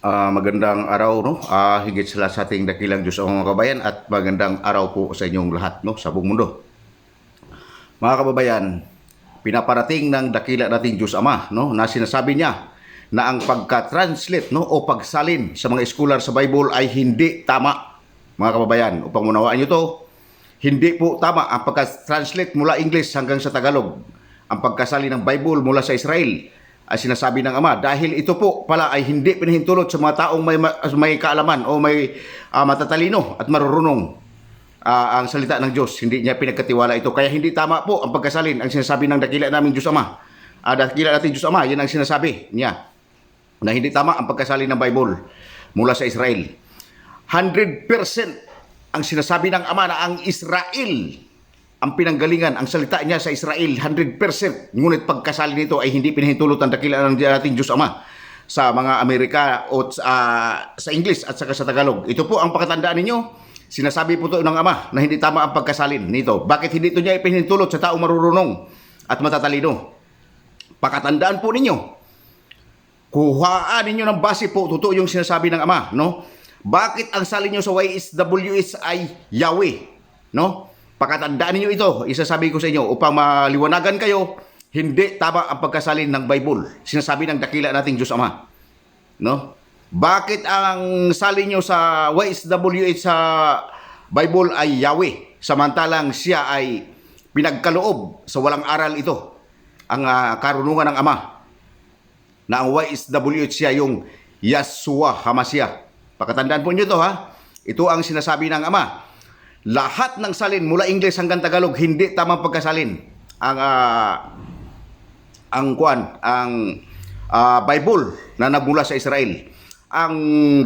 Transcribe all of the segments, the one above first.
Magandang araw, no? Higit sa ating dakilang Diyos ang mga kabayan, at magandang araw po sa inyong lahat, no? Sa buong mundo. Mga kababayan, pinaparating ng dakila nating Diyos Ama, no? Na sinasabi niya na ang pagka-translate, no? O pagsalin sa mga scholar sa Bible ay hindi tama. Mga kababayan, upang munawaan nyo to, hindi po tama ang pagka-translate mula English hanggang sa Tagalog. Ang pagkasalin ng Bible mula sa Israel ay sinasabi ng Ama, dahil ito po pala ay hindi pinahintulot sa mga taong may kaalaman o may matatalino at marurunong ang salita ng Diyos. Hindi niya pinagkatiwala ito. Kaya hindi tama po ang pagkasalin. Ang sinasabi ng dakila naming Diyos Ama, dakila natin Diyos Ama, yan ang sinasabi niya, na hindi tama ang pagkasalin ng Bible mula sa Israel. 100% ang sinasabi ng Ama na ang Israel ang pinanggalingan, ang salita niya sa Israel, 100%. Ngunit pagkasali nito ay hindi pinahintulot ang dakila ng ating Diyos Ama sa mga Amerika o sa English at saka sa Tagalog. Ito po ang pakatandaan ninyo. Sinasabi po ito ng Ama na hindi tama ang pagkasalin nito. Bakit hindi ito niya ipinahintulot sa taong marurunong at matatalino? Pakatandaan po ninyo. Kuhaan ninyo ng base po, totoo yung sinasabi ng Ama, no? Bakit ang salin nyo sa YSWS ay Yahweh, no? Pakatandaan niyo ito, isasabi ko sa inyo upang maliwanagan kayo, hindi tama ang pagkasalin ng Bible. Sinasabi ng dakila nating Diyos Ama, no? Bakit ang salin niyo sa YSWH sa Bible ay Yahweh, samantalang siya ay pinagkaloob sa walang aral ito, ang karunungan ng Ama, na ang YSWH siya yung Yahshua HaMashiach. Pakatandaan po niyo ito, ha? Ito ang sinasabi ng Ama. Lahat ng salin mula English hanggang Tagalog hindi tamang pagkasalin. Ang Bible na nagmula sa Israel. Ang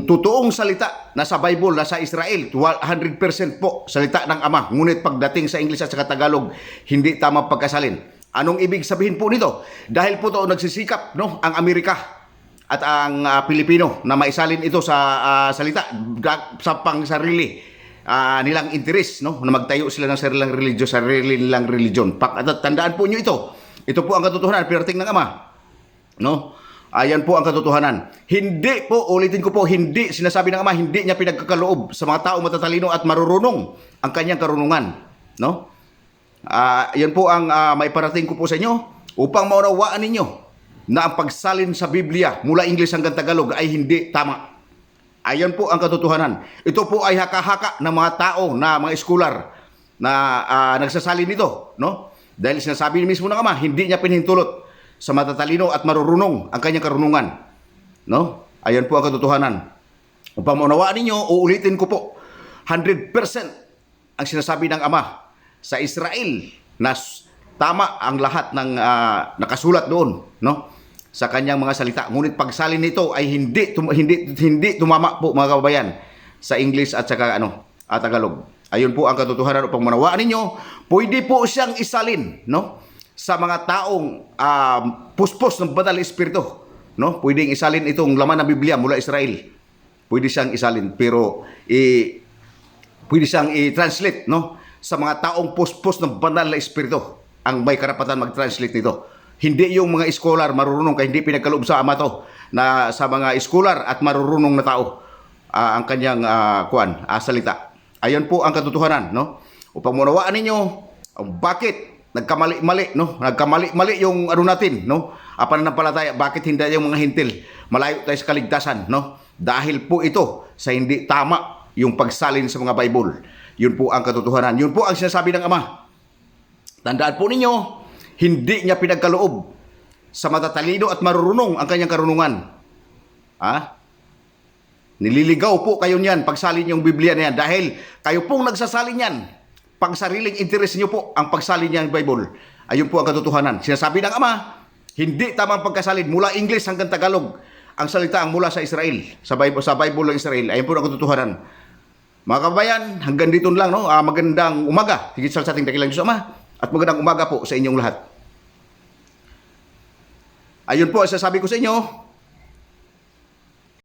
totoong salita na sa Bible na sa Israel, 100% po salita ng Ama. Ngunit pagdating sa English at sa Tagalog, hindi tamang pagkasalin. Anong ibig sabihin po nito? Dahil po ito nagsisikap, no, ang Amerika at ang Pilipino na maisalin ito sa salita sa pangsarili nilang interes, no, na magtayo sila ng sarili nilang religion. Tandaan po niyo ito. Ito po ang katotohanan, pinating ng Ama, no? Ayan po ang katotohanan. Hindi po, ulitin ko po, hindi sinasabi ng Ama, hindi niya pinagkakaloob sa mga tao matatalino at marurunong ang kanyang karunungan, no? Yan po ang maiparating ko po sa inyo upang maunawaan ninyo na ang pagsalin sa Biblia mula English hanggang Tagalog ay hindi tama. Ayan po ang katotohanan. Ito po ay haka-haka ng mga tao, na mga scholar na nagsasalin nito, no? Dahil sinasabi mismo ng Ama, hindi niya pinahintulot sa matatalino at marurunong ang kanyang karunungan, no? Ayan po ang katotohanan. Upang maunawaan ninyo, uulitin ko po, 100% ang sinasabi ng Ama sa Israel na tama ang lahat ng nakasulat doon, no, sa kanyang mga salita. Ngunit pagsalin nito ay hindi tumama po, mga kababayan, sa English at saka Tagalog. Ayun po ang katotohanan. Upang manawaan ninyo, pwede po siyang isalin, no, sa mga taong puspos ng Banal na Espiritu, no? Pwedeng isalin itong laman ng Biblia mula Israel. Pwede siyang isalin, pero pwede siyang i-translate, no, sa mga taong puspos ng Banal na Espiritu ang may karapatan mag-translate nito. Hindi yung mga scholar marurunong, kaya hindi pinagkaloob sa Ama to na sa mga scholar at marurunong na tao ang kanyang salita. Ayan po ang katotohanan, no? Upang maunawaan ninyo bakit nagkamali-mali, no? Nagkamali-mali yung natin, no? Pananampalataya, bakit hindi yung mga hintil malayo tayo sa kaligtasan, no? Dahil po ito sa hindi tama yung pagsalin sa mga Bible. Yun po ang katotohanan. Yun po ang sinasabi ng Ama. Tandaan po ninyo, hindi niya pinagkaloob sa matatalino at marurunong ang kanyang karunungan. Nililigaw po kayo niyan pagsalin yung Biblia na yan, dahil kayo pong nagsasalin yan. Pang sariling interes niyo po ang pagsalin niyan ng Bible. Ayun po ang katotohanan. Sinasabi ng Ama, hindi tamang pagkasalin mula English hanggang Tagalog ang salita ang mula sa Israel, sa Bible ng Israel. Ayun po ang katotohanan. Mga kabayan, hanggang dito lang, no? Magandang umaga. Higit sa ating dakilang Diyos Ama. At magandang umaga po sa inyong lahat. Ayun po, sasabi ko sa inyo,